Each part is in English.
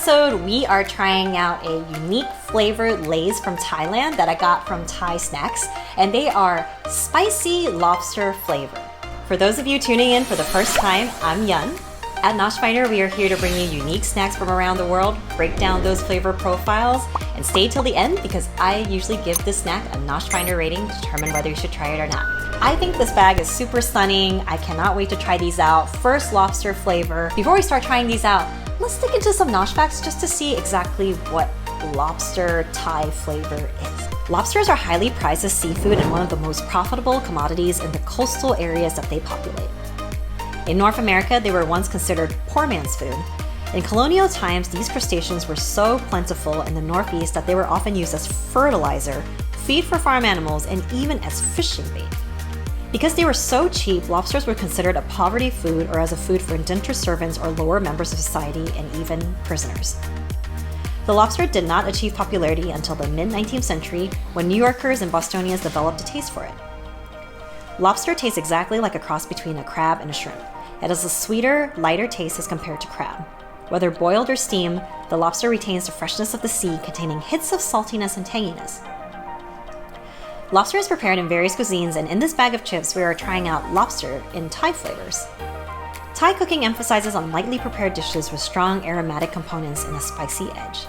episode, we are trying out a unique flavored Lays from Thailand that I got from ThaiSnax, and they are spicy lobster flavor. For those of you tuning in for the first time, I'm Yun. At NoshFinder, we are here to bring you unique snacks from around the world, break down those flavor profiles, and stay till the end because I usually give this snack a NoshFinder rating to determine whether you should try it or not. I think this bag is super stunning. I cannot wait to try these out. First lobster flavor. Before we start trying these out, let's dig into some Nosh facts just to see exactly what lobster Thai flavor is. Lobsters are highly prized as seafood and one of the most profitable commodities in the coastal areas that they populate. In North America, they were once considered poor man's food. In colonial times, these crustaceans were so plentiful in the Northeast that they were often used as fertilizer, feed for farm animals, and even as fishing bait. Because they were so cheap, lobsters were considered a poverty food or as a food for indentured servants or lower members of society and even prisoners. The lobster did not achieve popularity until the mid-19th century when New Yorkers and Bostonians developed a taste for it. Lobster tastes exactly like a cross between a crab and a shrimp. It has a sweeter, lighter taste as compared to crab. Whether boiled or steamed, the lobster retains the freshness of the sea, containing hints of saltiness and tanginess. Lobster is prepared in various cuisines, and in this bag of chips, we are trying out lobster in Thai flavors. Thai cooking emphasizes on lightly prepared dishes with strong aromatic components and a spicy edge.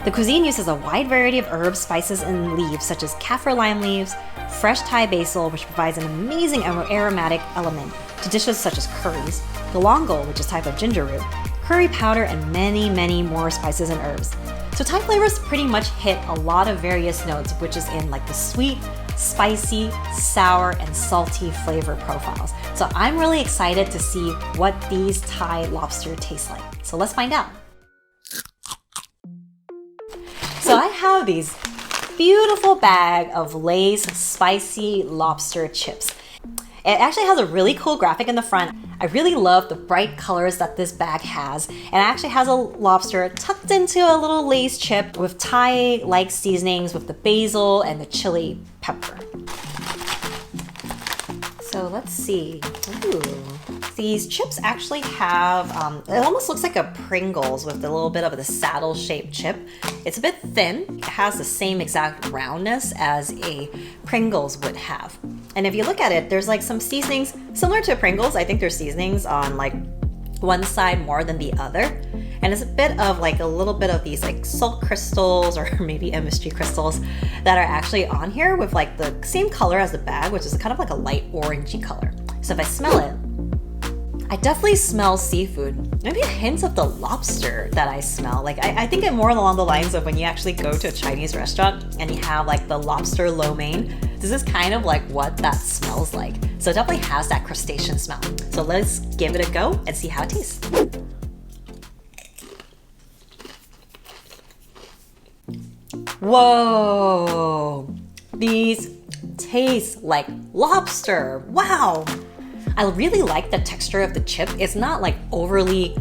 The cuisine uses a wide variety of herbs, spices, and leaves such as kaffir lime leaves, fresh Thai basil, which provides an amazing aromatic element to dishes such as curries, galangal, which is a type of ginger root, curry powder, and many more spices and herbs. So Thai flavors pretty much hit a lot of various notes, which is in like the sweet, spicy, sour, and salty flavor profiles. So I'm really excited to see what these Thai lobster taste like. So let's find out. So I have these beautiful bag of Lay's spicy lobster chips. It actually has a really cool graphic in the front. I really love the bright colors that this bag has. And it actually has a lobster tucked into a little Lay's chip with Thai-like seasonings with the basil and the chili pepper. So let's see. Ooh. These chips actually have, it almost looks like a Pringles with a little bit of the saddle-shaped chip. It's a bit thin. It has the same exact roundness as a Pringles would have. And if you look at it, there's like some seasonings similar to Pringles. I think there's seasonings on like one side more than the other. And it's a bit of like a little bit of these like salt crystals or maybe MSG crystals that are actually on here with like the same color as the bag, which is kind of like a light orangey color. So if I smell it, I definitely smell seafood. Maybe a hint of the lobster that I smell. Like I think it more along the lines of when you actually go to a Chinese restaurant and you have like the lobster lo mein. This is kind of like what that smells like. So it definitely has that crustacean smell. So let's give it a go and see how it tastes. Whoa, these taste like lobster. Wow. I really like the texture of the chip. It's not like overly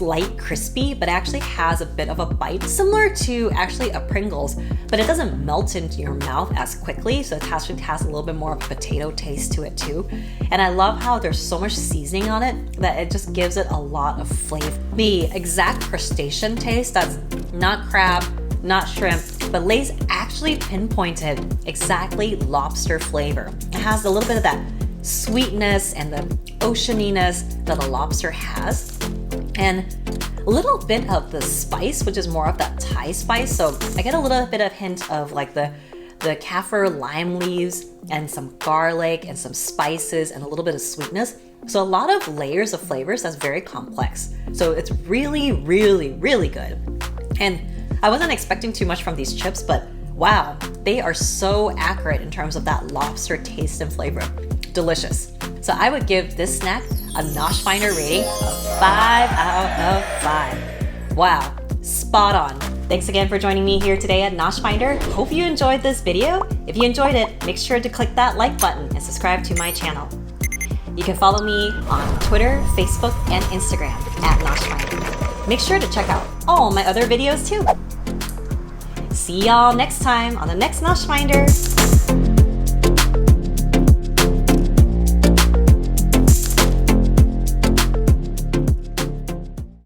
light crispy, but it actually has a bit of a bite, similar to actually a Pringles, but it doesn't melt into your mouth as quickly, so it actually has a little bit more of a potato taste to it too. And I love how there's so much seasoning on it that it just gives it a lot of flavor. The exact crustacean taste, that's not crab, not shrimp, but Lay's actually pinpointed exactly lobster flavor. It has a little bit of that sweetness and the oceaniness that a lobster has, and a little bit of the spice, which is more of that Thai spice. So I get a little bit of hint of like the kaffir lime leaves and some garlic and some spices and a little bit of sweetness. So a lot of layers of flavors that's very complex. So it's really good. And I wasn't expecting too much from these chips, but wow, they are so accurate in terms of that lobster taste and flavor. Delicious. So I would give this snack a NoshFinder rating of 5 out of 5. Wow, spot on. Thanks again for joining me here today at NoshFinder. Hope you enjoyed this video. If you enjoyed it, make sure to click that like button and subscribe to my channel. You can follow me on Twitter, Facebook, and Instagram at NoshFinder. Make sure to check out all my other videos too. See y'all next time on the next NoshFinder.